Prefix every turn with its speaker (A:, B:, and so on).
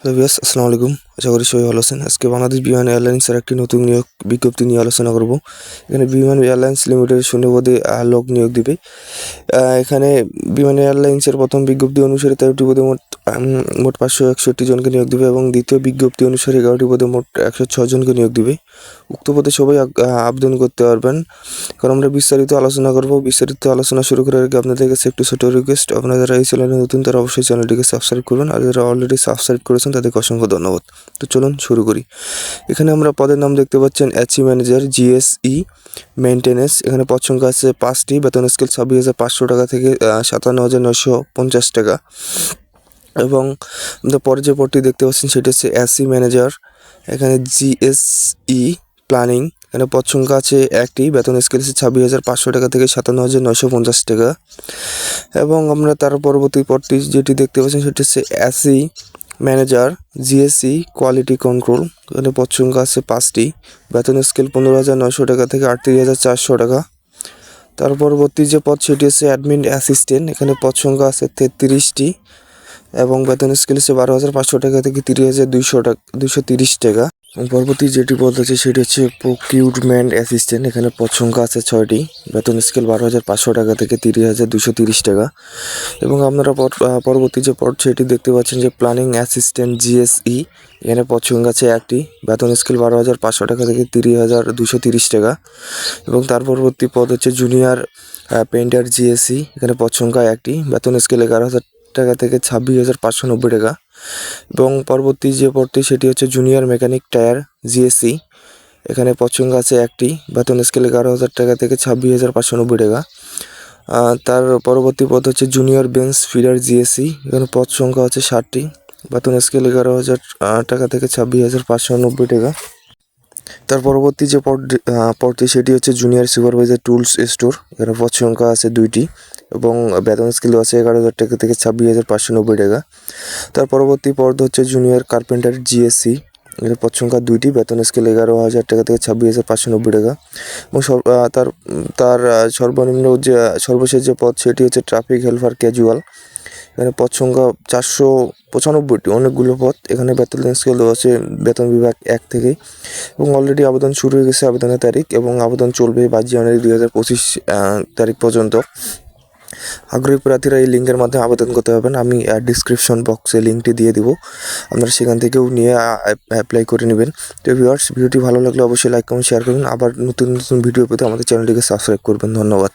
A: আসসালামু আলাইকুম। আশা করি সবাই ভালো আছেন। আজকে বাংলাদেশ বিমান এয়ারলাইন্সের একটি নতুন নিয়োগ বিজ্ঞপ্তি নিয়ে আলোচনা করব। এখানে বিমান এয়ারলাইন্স লিমিটেড শূন্যপদে লোক নিয়োগ দিবে। এখানে বিমান এয়ারলাইন্সের প্রথম বিজ্ঞপ্তি অনুসারে 13টি পদে মোট 561 জনকে নিয়োগ দিবে এবং দ্বিতীয় বিজ্ঞপ্তি অনুসারে 11টি পদে মোট 106 জনকে নিয়োগ দিবে। উক্ত পদে সবাই আবেদন করতে পারবেন। কারণ আমরা বিস্তারিত আলোচনা করব। বিস্তারিত আলোচনা শুরু করার আগে আপনাদের কাছে একটু ছোট রিকোয়েস্ট, আপনারা যারা এই চ্যানেলে নতুন তারা অবশ্যই চ্যানেলটিকে সাবস্ক্রাইব করবেন, আর যারা অলরেডি সাবস্ক্রাইব করেছেন তাদেরকে অসংখ্য ধন্যবাদ। তো চলুন শুরু করি। এখানে আমরা পদের নাম দেখতে পাচ্ছেন এইচই ম্যানেজার, জিএসই মেইনটেনেন্স। এখানে পদ সংখ্যা আছে 5টি, বেতন স্কেল 26,500 টাকা থেকে 57,950 টাকা। এবং পরে যে পদটি দেখতে পাচ্ছেন সেটা হচ্ছে এসি ম্যানেজার। এখানে জিএসই প্ল্যানিং, এখানে পদ সংখ্যা আছে 1টি, বেতন স্কেল আছে 26,500 টাকা থেকে 57,950 টাকা। এবং আমরা তার পরবর্তী পদটি যেটি দেখতে পাচ্ছেন সেটা হচ্ছে AC manager, GSE quality control. এখানে পদ সংখ্যা আছে 5টি, বেতন স্কেল 15,900 টাকা থেকে 38,400 টাকা। তার পরবর্তী যে পদ সেটি হচ্ছে অ্যাডমিন অ্যাসিস্ট্যান্ট। এখানে পদ সংখ্যা আছে 33টি এবং বেতন স্কেল হচ্ছে 12,500 টাকা থেকে 30,230 টাকা। পরবর্তী যেটি পদ আছে সেটি হচ্ছে প্রকিউরমেন্ট অ্যাসিস্ট্যান্ট। এখানে পদ সংখ্যা আছে 6টি, বেতন স্কেল 12,500 টাকা থেকে 30,230 টাকা। এবং আপনারা পরবর্তী যে পদ সেটি দেখতে পাচ্ছেন যে প্ল্যানিং অ্যাসিস্ট্যান্ট, জিএসই। এখানে পদ সংখ্যা আছে 1টি, বেতন স্কেল 12,500 টাকা থেকে 30,230 টাকা। এবং তার পরবর্তী পদ হচ্ছে জুনিয়র পেইন্টার, জিএসই। এখানে পদ সংখ্যা 1টি, বেতন স্কেল 11,000 টাকা থেকে 26,590 টাকা। এবং পরবর্তী যে পদটি সেটি হচ্ছে জুনিয়র মেকানিক টায়ার, জিএসই। এখানে পদ সংখ্যা আছে 1টি, বেতন স্কেল 11,000 টাকা থেকে 26,590 টাকা। তার পরবর্তী পদ হচ্ছে জুনিয়র বেঞ্চ ফিডার, জিএসই। এখানে পদ সংখ্যা হচ্ছে 60টি, বেতন স্কেল 11,000 টাকা থেকে 26,590 টাকা। তার পরবর্তী যে পদটি সেটি হচ্ছে জুনিয়র সুপারভাইজার টুলস স্টোর। এখানে পদ সংখ্যা আছে 2টি এবং বেতন স্কেল আছে 11,000 টাকা থেকে 26,590 টাকা। তার পরবর্তী পদ হচ্ছে জুনিয়র কার্পেন্টার, জিএসসি। এখানে পদ সংখ্যা 2টি, বেতন স্কেল 11,000 টাকা থেকে 26,590 টাকা। এবং তার সর্বনিম্ন যে সর্বশেষ যে পদ সেটি হচ্ছে ট্রাফিক হেল্পার, ক্যাজুয়াল। এখানে পদ সংখ্যা 495টি, অনেকগুলো পদ। এখানে বেতন স্কেল আছে বেতন বিভাগ 1 থেকে। এবং অলরেডি আবেদন শুরু হয়ে গেছে। আবেদনের তারিখ এবং আবেদন চলবে 22 জানুয়ারি 2025 তারিখ পর্যন্ত। আগ্রহী প্রার্থীরা এই লিঙ্কের মাধ্যমে আবেদন করতে পারবেন। আমি ডিসক্রিপশন বক্সে লিঙ্কটি দিয়ে দিব, আপনারা সেখান থেকেও নিয়ে অ্যাপ্লাই করে নেবেন। তো ভিউয়ার্স, ভিডিওটি ভালো লাগলে অবশ্যই লাইক কমেন্ট শেয়ার করুন। আবার নতুন নতুন ভিডিও পেতে আমাদের চ্যানেলটিকে সাবস্ক্রাইব করবেন। ধন্যবাদ।